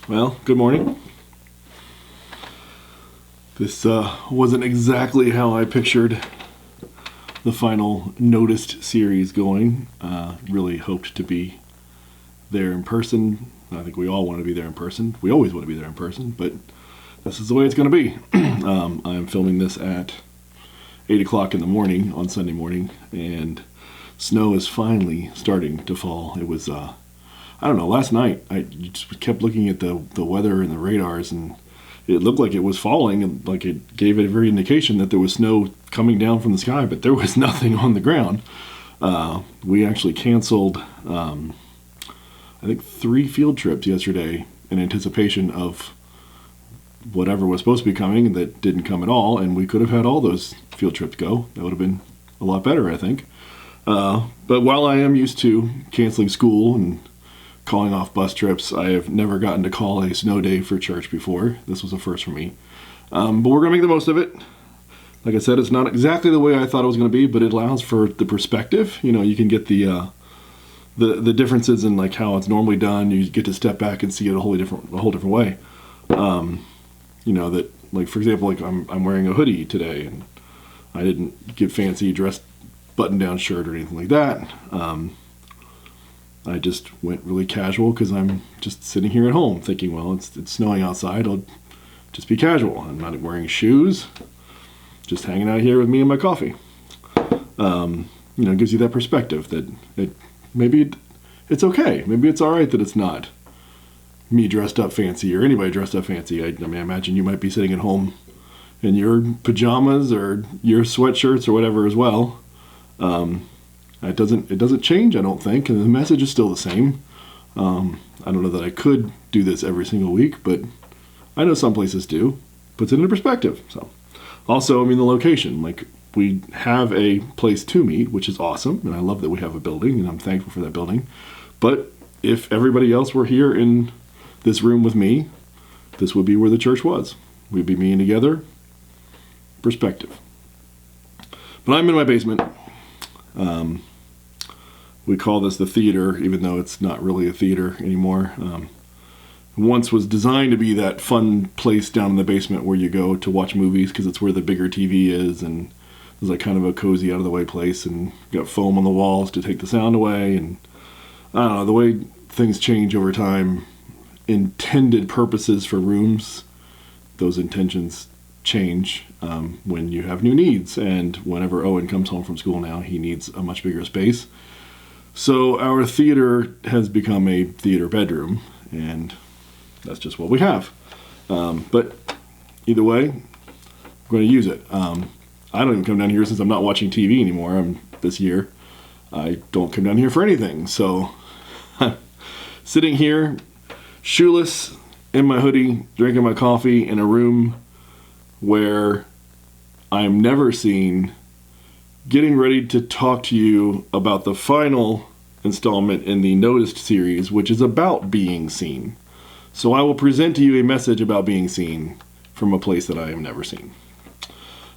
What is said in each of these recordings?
Well, good morning. This wasn't exactly how I pictured the final Noticed series going. Really hoped to be there in person. I think we all want to be there in person. We always want to be there in person, but this is the way it's going to be. I'm filming this at 8 o'clock in the morning on Sunday morning, and snow is finally starting to fall. It was, I don't know, last night I just kept looking at the weather and the radars, and it looked like it was falling, and like it gave a very indication that there was snow coming down from the sky, but there was nothing on the ground. We actually canceled, I think, 3 field trips yesterday in anticipation of whatever was supposed to be coming that didn't come at all, and we could have had all those field trips go. That would have been a lot better, I think. But while I am used to canceling school and calling off bus trips, I have never gotten to call a snow day for church before. This was a first for me. But we're going to make the most of it. Like I said, it's not exactly the way I thought it was going to be, but it allows for the perspective. You know, you can get the differences in like how it's normally done. You get to step back and see it a whole different way. You know, that, like, for example, like I'm wearing a hoodie today, and I didn't get fancy dressed button-down shirt or anything like that. I just went really casual because I'm just sitting here at home thinking, well, it's snowing outside. I'll just be casual. I'm not wearing shoes. Just hanging out here with me and my coffee. You know, it gives you that perspective that maybe it's okay. Maybe it's all right that it's not me dressed up fancy or anybody dressed up fancy. I mean, I imagine you might be sitting at home in your pajamas or your sweatshirts or whatever as well. It doesn't change, I don't think, and the message is still the same. I don't know that I could do this every single week, but I know some places do. Puts it into perspective. So, also, I mean, the location. Like, we have a place to meet, which is awesome, and I love that we have a building, and I'm thankful for that building. But if everybody else were here in this room with me, this would be where the church was. We'd be meeting together. Perspective. But I'm in my basement. We call this the theater, even though it's not really a theater anymore. Once was designed to be that fun place down in the basement where you go to watch movies because it's where the bigger TV is, and it's like kind of a cozy, out-of-the-way place, and you got foam on the walls to take the sound away. And I don't know, the way things change over time, intended purposes for rooms, those intentions change when you have new needs. And whenever Owen comes home from school now, he needs a much bigger space. So our theater has become a theater bedroom, and that's just what we have. But either way, I'm going to use it. I don't even come down here since I'm not watching TV anymore. This year, I don't come down here for anything. So I'm sitting here, shoeless, in my hoodie, drinking my coffee in a room where I'm never seen, getting ready to talk to you about the final installment in the Noticed series, which is about being seen. So I will present to you a message about being seen from a place that I have never seen.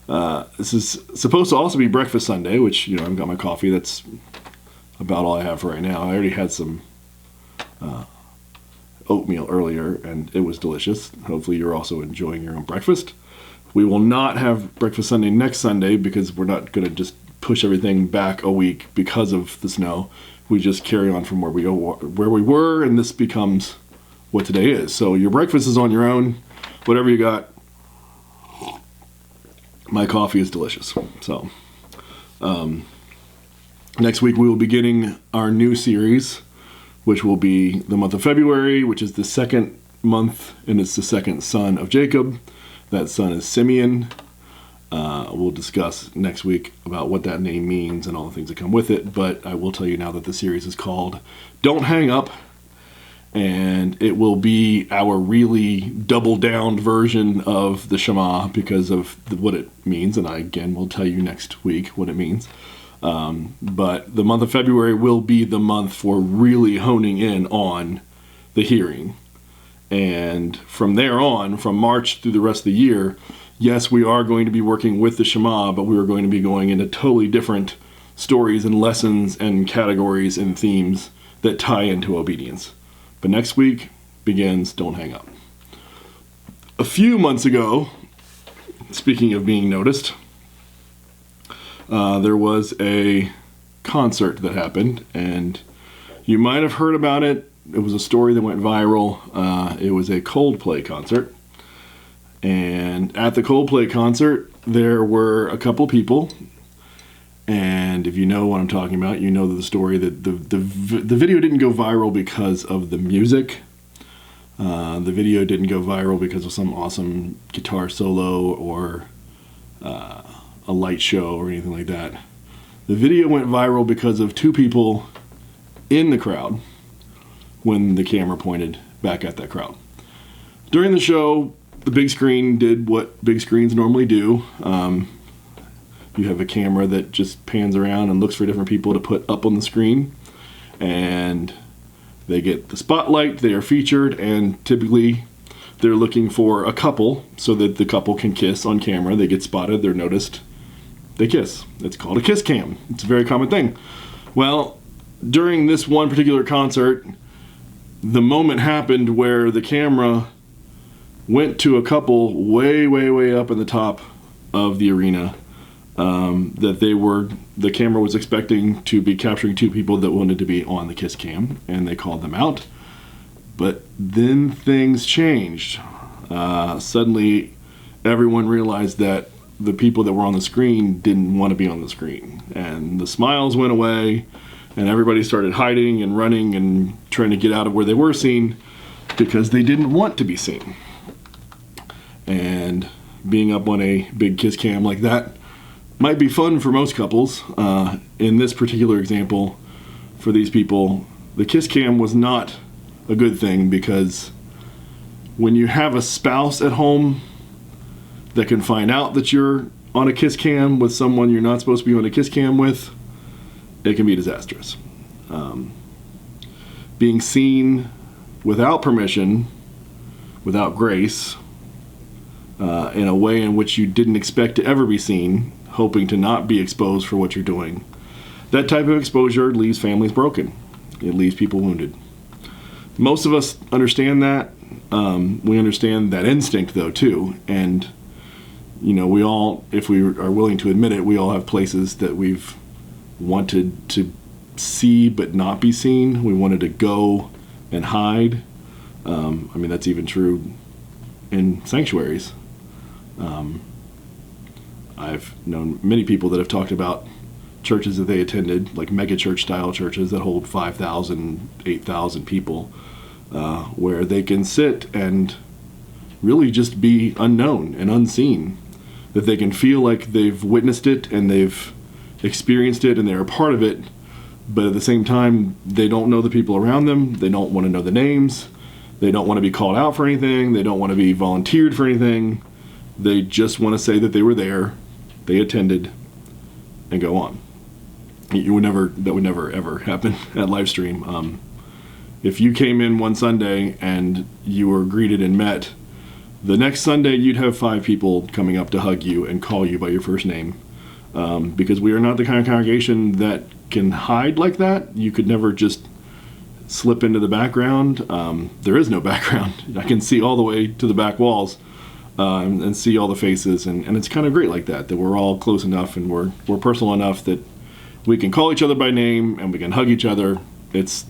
This is supposed to also be Breakfast Sunday, which, you know, I've got my coffee. That's about all I have for right now. I already had some oatmeal earlier, and it was delicious. Hopefully you're also enjoying your own breakfast. We will not have Breakfast Sunday next Sunday because we're not going to just push everything back a week because of the snow. We just carry on from where we were, and this becomes what today is. So your breakfast is on your own, whatever you got. My coffee is delicious. So next week we will be beginning our new series, which will be the month of February, which is the second month, and it's the second son of Jacob. That son is Simeon. We'll discuss next week about what that name means and all the things that come with it, but I will tell you now that the series is called Don't Hang Up, and it will be our really double-down version of the Shema because of what it means, and I, again, will tell you next week what it means. But the month of February will be the month for really honing in on the hearing. And from there on, from March through the rest of the year, yes, we are going to be working with the Shema, but we are going to be going into totally different stories and lessons and categories and themes that tie into obedience. But next week, begins, don't hang up. A few months ago, speaking of being noticed, there was a concert that happened, and you might have heard about it. It was a story that went viral. It was a Coldplay concert. And at the Coldplay concert, there were a couple people. And if you know what I'm talking about, you know the story that the video didn't go viral because of the music. The video didn't go viral because of some awesome guitar solo or a light show or anything like that. The video went viral because of two people in the crowd when the camera pointed back at that crowd. During the show, the big screen did what big screens normally do. You have a camera that just pans around and looks for different people to put up on the screen. And they get the spotlight, they are featured, and typically they're looking for a couple so that the couple can kiss on camera. They get spotted, they're noticed, they kiss. It's called a kiss cam. It's a very common thing. Well, during this one particular concert, the moment happened where the camera went to a couple way, way, way up in the top of the arena. The camera was expecting to be capturing two people that wanted to be on the kiss cam, and they called them out. But then things changed. Suddenly, everyone realized that the people that were on the screen didn't want to be on the screen, and the smiles went away, and everybody started hiding and running and trying to get out of where they were seen because they didn't want to be seen. And being up on a big kiss cam like that might be fun for most couples. In this particular example, for these people, the kiss cam was not a good thing, because when you have a spouse at home that can find out that you're on a kiss cam with someone you're not supposed to be on a kiss cam with, it can be disastrous. Being seen without permission, without grace, in a way in which you didn't expect to ever be seen, hoping to not be exposed for what you're doing, that type of exposure leaves families broken. It leaves people wounded. Most of us understand that. We understand that instinct, though, too. And, you know, we all, if we are willing to admit it, we all have places that we've wanted to see but not be seen. We wanted to go and hide. I mean, that's even true in sanctuaries. I've known many people that have talked about churches that they attended, like mega church style churches that hold 5,000, 8,000 people, where they can sit and really just be unknown and unseen, that they can feel like they've witnessed it and they've experienced it and they're a part of it, but at the same time, they don't know the people around them, they don't want to know the names, they don't want to be called out for anything, they don't want to be volunteered for anything, they just want to say that they were there, they attended, and go on. That would never ever happen at Livestream. If you came in one Sunday and you were greeted and met, the next Sunday you'd have 5 people coming up to hug you and call you by your first name. Because we are not the kind of congregation that can hide like that. You could never just slip into the background. There is no background. I can see all the way to the back walls and see all the faces, and it's kind of great like that we're all close enough and we're personal enough that we can call each other by name and we can hug each other. It's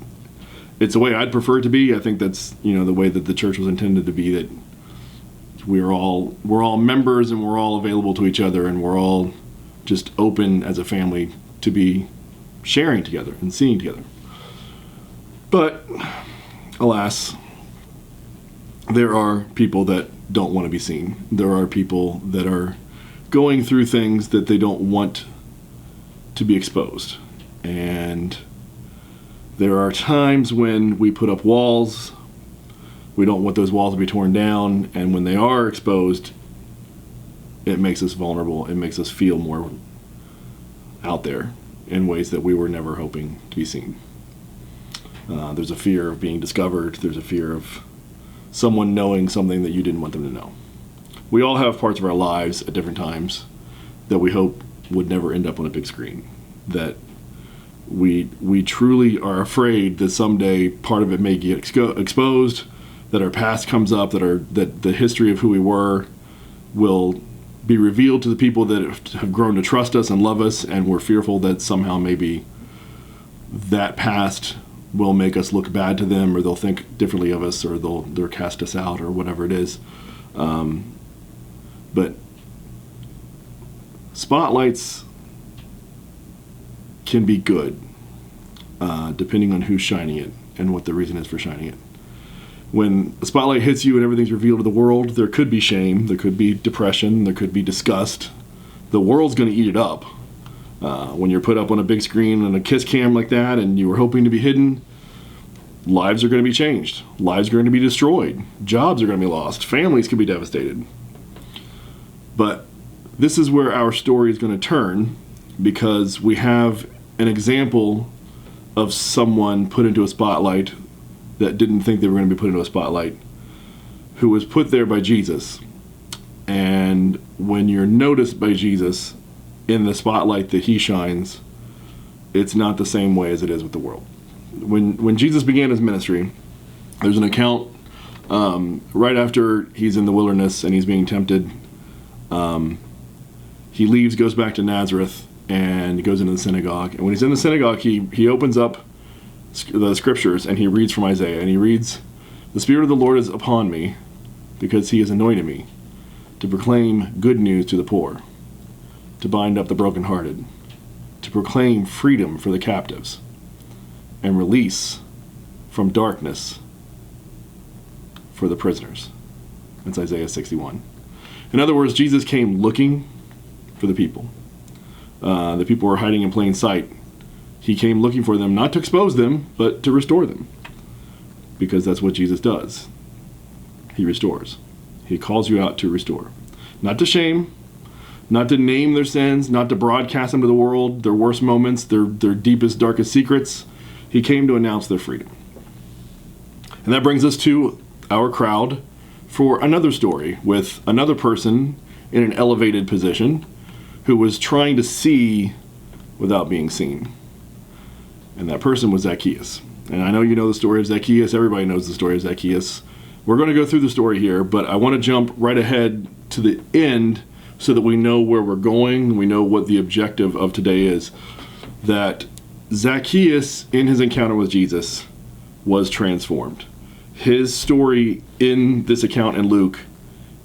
the way I'd prefer it to be. I think that's, you know, the way that the church was intended to be, that we're all members and we're all available to each other and we're all just open as a family to be sharing together and seeing together. But alas, there are people that don't want to be seen. There are people that are going through things that they don't want to be exposed. And there are times when we put up walls. We don't want those walls to be torn down. And when they are exposed, it makes us vulnerable. It makes us feel more out there in ways that we were never hoping to be seen. There's a fear of being discovered. There's a fear of someone knowing something that you didn't want them to know. We all have parts of our lives at different times that we hope would never end up on a big screen. That we truly are afraid that someday part of it may get exposed, that our past comes up, that the history of who we were will be revealed to the people that have grown to trust us and love us, and we're fearful that somehow maybe that past will make us look bad to them, or they'll think differently of us, or they'll cast us out, or whatever it is. But spotlights can be good, depending on who's shining it and what the reason is for shining it. When a spotlight hits you and everything's revealed to the world, there could be shame, there could be depression, there could be disgust. The world's going to eat it up. When you're put up on a big screen and a kiss cam like that and you were hoping to be hidden, lives are going to be changed. Lives are going to be destroyed. Jobs are going to be lost. Families could be devastated. But this is where our story is going to turn, because we have an example of someone put into a spotlight that didn't think they were going to be put into a spotlight, who was put there by Jesus. And when you're noticed by Jesus in the spotlight that he shines, it's not the same way as it is with the world. When Jesus began his ministry, there's an account right after he's in the wilderness and he's being tempted. He leaves, goes back to Nazareth, and goes into the synagogue. And when he's in the synagogue, he opens up the scriptures and he reads from Isaiah, and he reads, "The Spirit of the Lord is upon me, because he has anointed me to proclaim good news to the poor, to bind up the brokenhearted, to proclaim freedom for the captives, and release from darkness for the prisoners." That's Isaiah 61. In other words, Jesus came looking for the people. The people were hiding in plain sight. He came looking for them, not to expose them, but to restore them. Because that's what Jesus does. He restores. He calls you out to restore. Not to shame, not to name their sins, not to broadcast them to the world, their worst moments, their deepest, darkest secrets. He came to announce their freedom. And that brings us to our crowd for another story with another person in an elevated position who was trying to see without being seen. And that person was Zacchaeus. And I know you know the story of Zacchaeus. Everybody knows the story of Zacchaeus. We're going to go through the story here, but I want to jump right ahead to the end so that we know where we're going. We know what the objective of today is. That Zacchaeus, in his encounter with Jesus, was transformed. His story in this account in Luke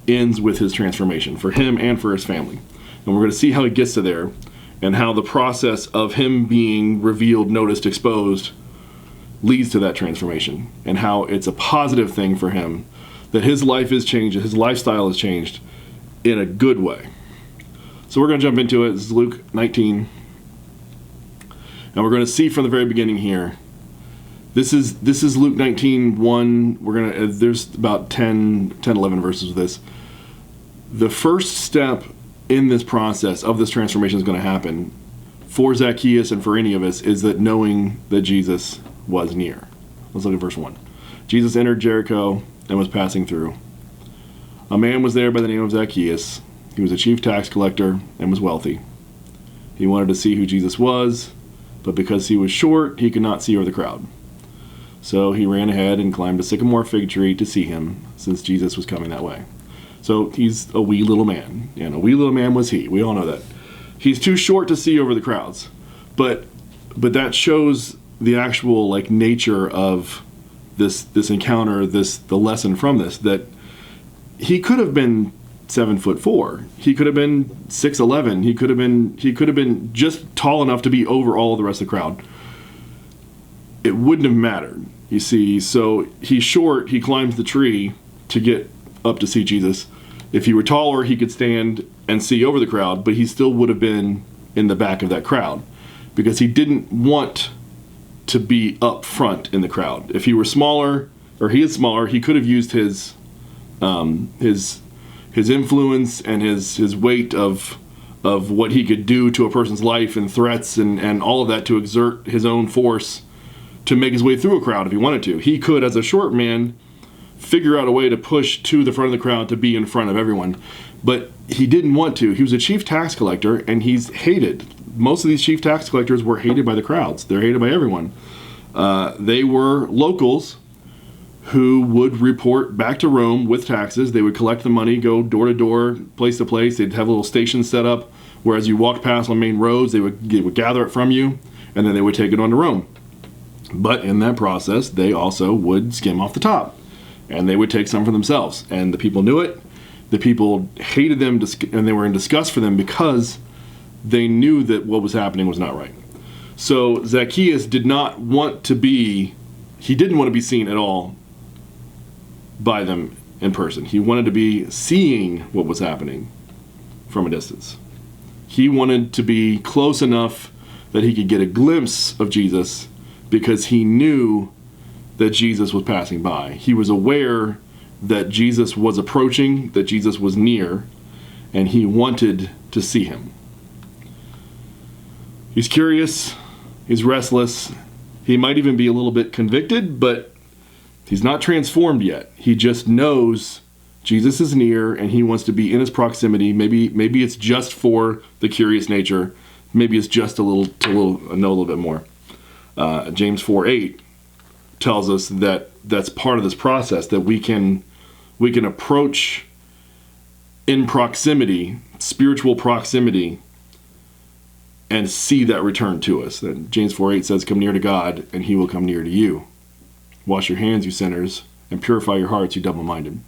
ends with his transformation for him and for his family. And we're going to see how he gets to there, and how the process of him being revealed, noticed, exposed leads to that transformation, and how it's a positive thing for him, that his life is changed, his lifestyle is changed in a good way. So we're going to jump into it. This is Luke 19. And we're going to see from the very beginning here. This is Luke 19:1. There's about 11 verses of this. The first step in this process of this transformation is going to happen for Zacchaeus and for any of us is that knowing that Jesus was near. Let's look at verse 1. Jesus entered Jericho and was passing through. A man was there by the name of Zacchaeus. He was a chief tax collector and was wealthy. He wanted to see who Jesus was, but because he was short, he could not see over the crowd. So he ran ahead and climbed a sycamore fig tree to see him, since Jesus was coming that way. So he's a wee little man, and a wee little man was he. We all know that. He's too short to see over the crowds, but that shows the actual nature of this encounter, the lesson from this, that he could have been 7'4". He could have been 6'11". He could have been just tall enough to be over all of the rest of the crowd. It wouldn't have mattered, you see. So he's short. He climbs the tree to get up to see Jesus. If he were taller, he could stand and see over the crowd, but he still would have been in the back of that crowd because he didn't want to be up front in the crowd. If he were smaller, or he is smaller, he could have used his influence and his weight of what he could do to a person's life and threats and all of that to exert his own force to make his way through a crowd if he wanted to. He could, as a short man, figure out a way to push to the front of the crowd to be in front of everyone. But he didn't want to. He was a chief tax collector, and he's hated. Most of these chief tax collectors were hated by the crowds. They're hated by everyone. They were locals who would report back to Rome with taxes. They would collect the money, go door to door, place to place. They'd have little stations set up where as you walked past on main roads, they would gather it from you, and then they would take it on to Rome. But in that process, they also would skim off the top, and they would take some for themselves. And the people knew it. The people hated them, and they were in disgust for them because they knew that what was happening was not right. So Zacchaeus didn't want to be seen at all by them in person. He wanted to be seeing what was happening from a distance. He wanted to be close enough that he could get a glimpse of Jesus because he knew that Jesus was passing by. He was aware that Jesus was approaching, that Jesus was near, and he wanted to see him. He's curious, he's restless, he might even be a little bit convicted, but he's not transformed yet. He just knows Jesus is near and he wants to be in his proximity. Maybe it's just for the curious nature. Maybe it's just to know a little bit more. James 4:8 tells us that that's part of this process, that we can approach in proximity, spiritual proximity, and see that return to us. That James 4:8 says, "Come near to God, and he will come near to you. Wash your hands, you sinners, and purify your hearts, you double-minded."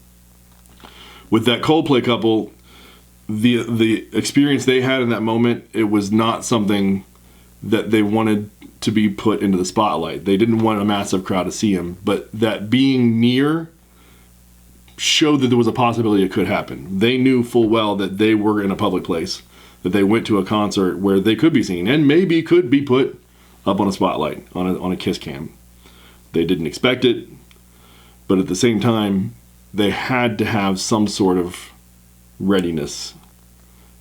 With that Coldplay couple, the experience they had in that moment, it was not something that they wanted to be put into the spotlight. They didn't want a massive crowd to see him, but that being near showed that there was a possibility it could happen. They knew full well that they were in a public place, that they went to a concert where they could be seen and maybe could be put up on a spotlight, on a kiss cam. They didn't expect it, but at the same time, they had to have some sort of readiness.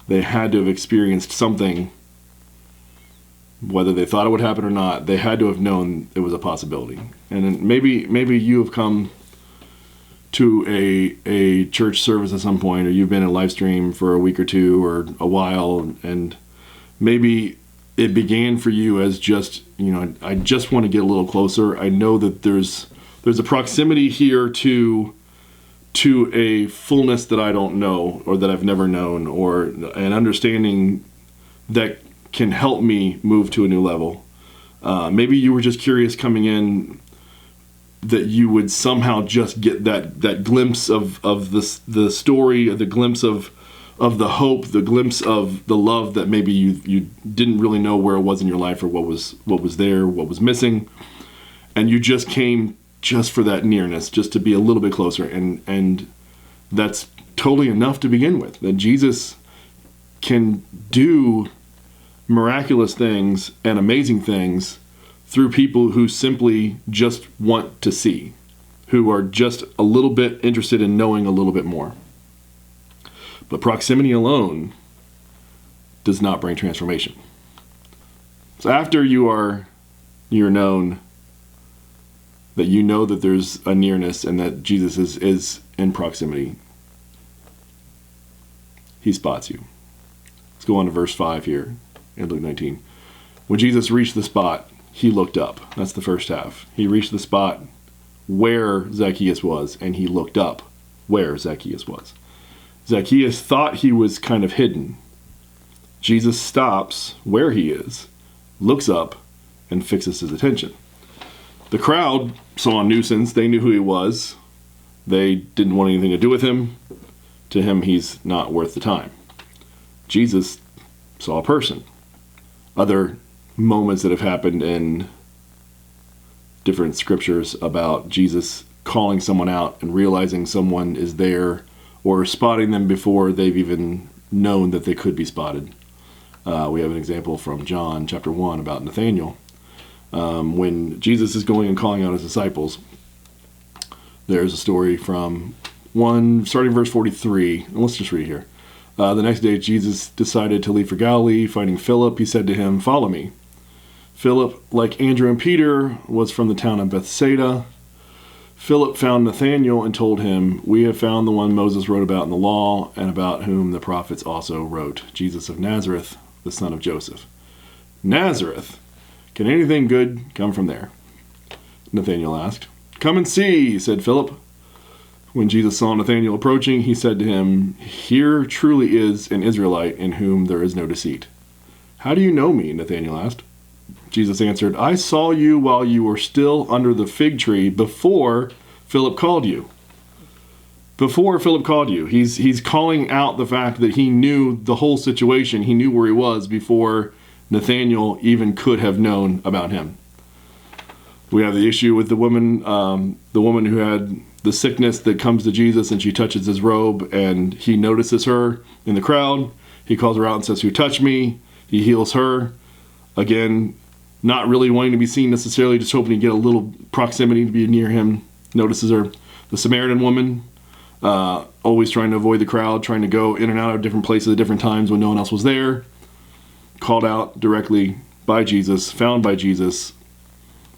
They had to have experienced something, whether they thought it would happen or not. They had to have known it was a possibility. And maybe you have come to a church service at some point, or you've been in a live stream for a week or two or a while, and maybe it began for you as just, I just want to get a little closer. I know that there's a proximity here to a fullness that I don't know, or that I've never known, or an understanding that can help me move to a new level. Maybe you were just curious coming in that you would somehow just get that glimpse of the story, the glimpse of the hope, the glimpse of the love that maybe you didn't really know where it was in your life, or what was there, what was missing, and you just came just for that nearness, just to be a little bit closer, and that's totally enough to begin with. That Jesus can do miraculous things and amazing things through people who simply just want to see, who are just a little bit interested in knowing a little bit more. But proximity alone does not bring transformation. So after you're known, that you know that there's a nearness and that Jesus is in proximity, he spots you. Let's go on to verse 5 here in Luke 19. When Jesus reached the spot, he looked up. That's the first half. He reached the spot where Zacchaeus was, and he looked up where Zacchaeus was. Zacchaeus thought he was kind of hidden. Jesus stops where he is, looks up, and fixes his attention. The crowd saw a nuisance. They knew who he was. They didn't want anything to do with him. To him, he's not worth the time. Jesus saw a person. Other moments that have happened in different scriptures about Jesus calling someone out and realizing someone is there, or spotting them before they've even known that they could be spotted. We have an example from John chapter 1 about Nathanael. When Jesus is going and calling out his disciples, there's a story from starting verse 43, and let's just read here. The next day, Jesus decided to leave for Galilee. Finding Philip, he said to him, "Follow me." Philip, like Andrew and Peter, was from the town of Bethsaida. Philip found Nathanael and told him, "We have found the one Moses wrote about in the law, and about whom the prophets also wrote, Jesus of Nazareth, the son of Joseph." Nazareth? Can anything good come from there? Nathanael asked. "Come and see," said Philip. When Jesus saw Nathanael approaching, he said to him, "Here truly is an Israelite in whom there is no deceit." "How do you know me?" Nathanael asked. Jesus answered, "I saw you while you were still under the fig tree before Philip called you." Before Philip called you. He's calling out the fact that he knew the whole situation. He knew where he was before Nathanael even could have known about him. We have the issue with the woman who had the sickness that comes to Jesus, and she touches his robe, and he notices her in the crowd. He calls her out and says, "Who touched me?" He heals her. Again, not really wanting to be seen necessarily, just hoping to get a little proximity to be near him. Notices her. The Samaritan woman, always trying to avoid the crowd, trying to go in and out of different places at different times when no one else was there. Called out directly by Jesus, found by Jesus,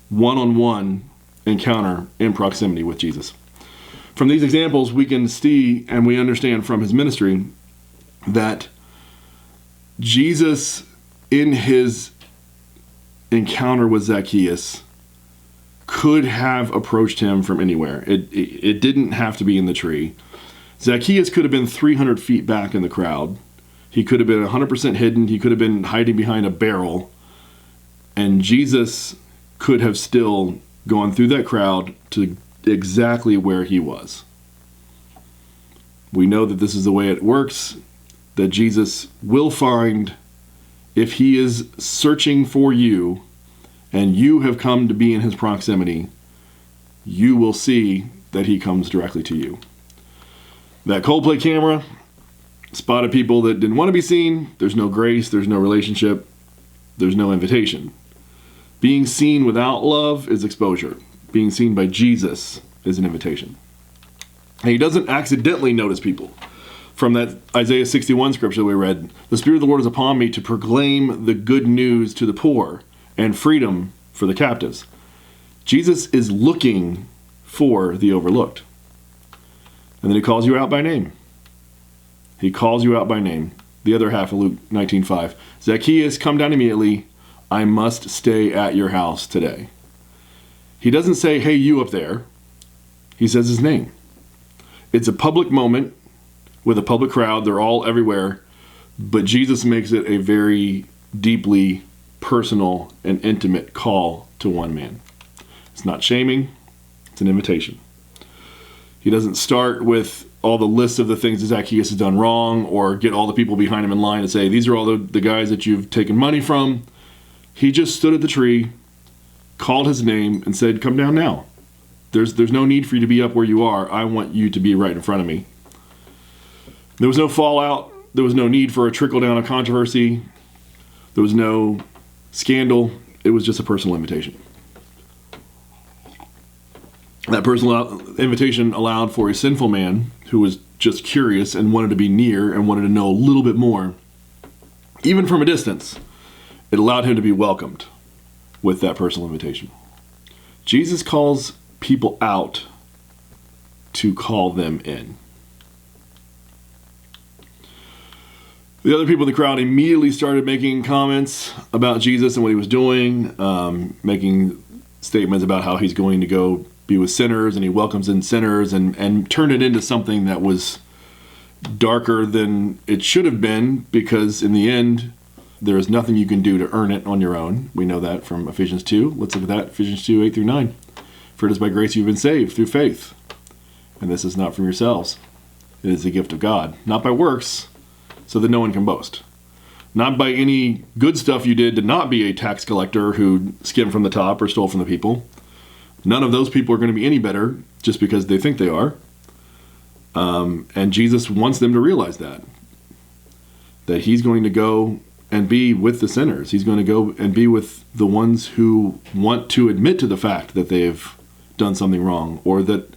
one-on-one encounter in proximity with Jesus. From these examples, we can see and we understand from his ministry that Jesus, in his encounter with Zacchaeus, could have approached him from anywhere. It didn't have to be in the tree. Zacchaeus could have been 300 feet back in the crowd. He could have been 100% hidden. He could have been hiding behind a barrel. And Jesus could have still gone through that crowd to exactly where he was. We know that this is the way it works, that Jesus will find, if he is searching for you and you have come to be in his proximity, you will see that he comes directly to you. That Coldplay camera spotted people that didn't want to be seen. There's no grace, there's no relationship, there's no invitation. Being seen without love is exposure. Being seen by Jesus is an invitation. And he doesn't accidentally notice people. From that Isaiah 61 scripture we read, "The Spirit of the Lord is upon me to proclaim the good news to the poor and freedom for the captives." Jesus is looking for the overlooked. And then he calls you out by name. He calls you out by name. The other half of Luke 19:5. "Zacchaeus, come down immediately. I must stay at your house today." He doesn't say, "Hey, you up there." He says his name. It's a public moment with a public crowd. They're all everywhere. But Jesus makes it a very deeply personal and intimate call to one man. It's not shaming. It's an invitation. He doesn't start with all the lists of the things that Zacchaeus has done wrong, or get all the people behind him in line and say, "These are all the guys that you've taken money from." He just stood at the tree, called his name, and said, "Come down now. There's no need for you to be up where you are. I want you to be right in front of me." There was no fallout. There was no need for a trickle down of controversy. There was no scandal. It was just a personal invitation. That personal invitation allowed for a sinful man who was just curious and wanted to be near and wanted to know a little bit more, even from a distance. It allowed him to be welcomed with that personal invitation. Jesus calls people out to call them in. The other people in the crowd immediately started making comments about Jesus and what he was doing, making statements about how he's going to go be with sinners and he welcomes in sinners, and turned it into something that was darker than it should have been, because in the end, there is nothing you can do to earn it on your own. We know that from Ephesians 2. Let's look at that, Ephesians 2, 8 through 9. "For it is by grace you've been saved through faith. And this is not from yourselves. It is the gift of God, not by works, so that no one can boast. Not by any good stuff you did to not be a tax collector who skimmed from the top or stole from the people. None of those people are going to be any better just because they think they are. And Jesus wants them to realize that he's going to go and be with the sinners. He's going to go and be with the ones who want to admit to the fact that they've done something wrong, or that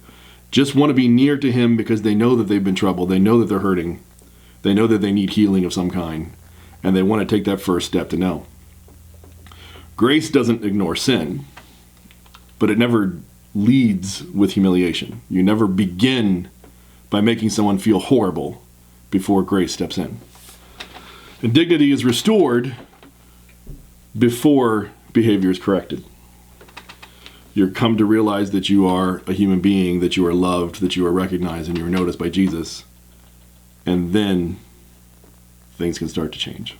just want to be near to him because they know that they've been troubled. They know that they're hurting. They know that they need healing of some kind, and they want to take that first step to know. Grace doesn't ignore sin, but it never leads with humiliation. You never begin by making someone feel horrible before grace steps in. And dignity is restored before behavior is corrected. You're come to realize that you are a human being, that you are loved, that you are recognized, and you are noticed by Jesus. And then things can start to change.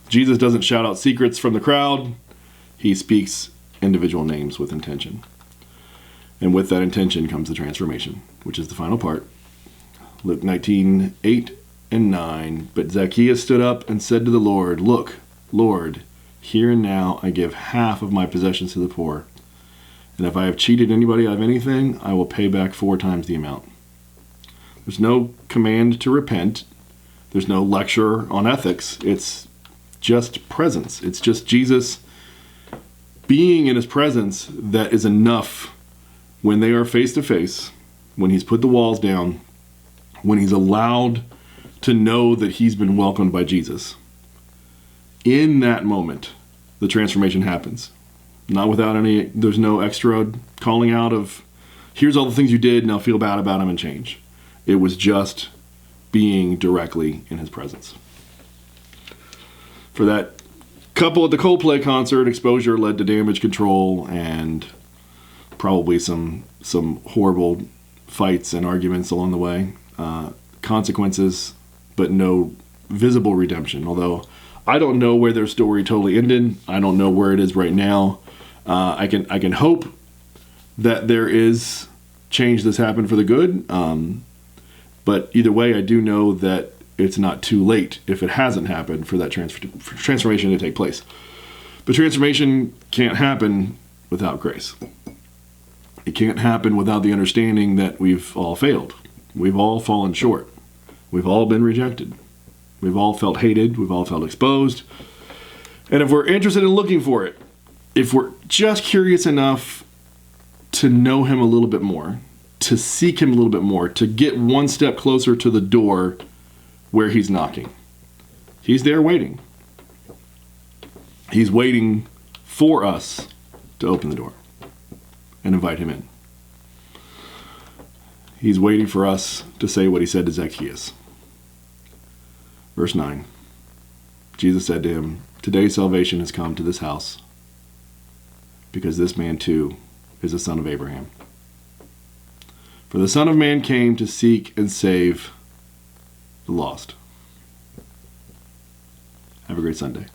Jesus doesn't shout out secrets from the crowd. He speaks individual names with intention. And with that intention comes the transformation, which is the final part. Luke 19, 8 and 9. But Zacchaeus stood up and said to the Lord, "Look, Lord, here and now I give half of my possessions to the poor. And if I have cheated anybody out of anything, I will pay back 4 times the amount." There's no command to repent. There's no lecture on ethics. It's just presence. It's just Jesus being in his presence that is enough when they are face to face, when he's put the walls down, when he's allowed to know that he's been welcomed by Jesus. In that moment, the transformation happens. Not without there's no extra calling out of, here's all the things you did, now feel bad about them and change. It was just being directly in his presence. For that couple at the Coldplay concert, exposure led to damage control and probably some horrible fights and arguments along the way. Consequences, but no visible redemption. Although I don't know where their story totally ended. I don't know where it is right now. I can hope that there is change that's happened for the good. But either way, I do know that it's not too late if it hasn't happened for that transformation to take place. But transformation can't happen without grace. It can't happen without the understanding that we've all failed. We've all fallen short. We've all been rejected. We've all felt hated. We've all felt exposed. And if we're interested in looking for it, if we're just curious enough to know him a little bit more, to seek him a little bit more, to get one step closer to the door where he's knocking, he's there waiting. He's waiting for us to open the door and invite him in. He's waiting for us to say what he said to Zacchaeus. Verse 9. Jesus said to him, "Today salvation has come to this house, because this man too is a son of Abraham. For the Son of Man came to seek and save the lost." Have a great Sunday.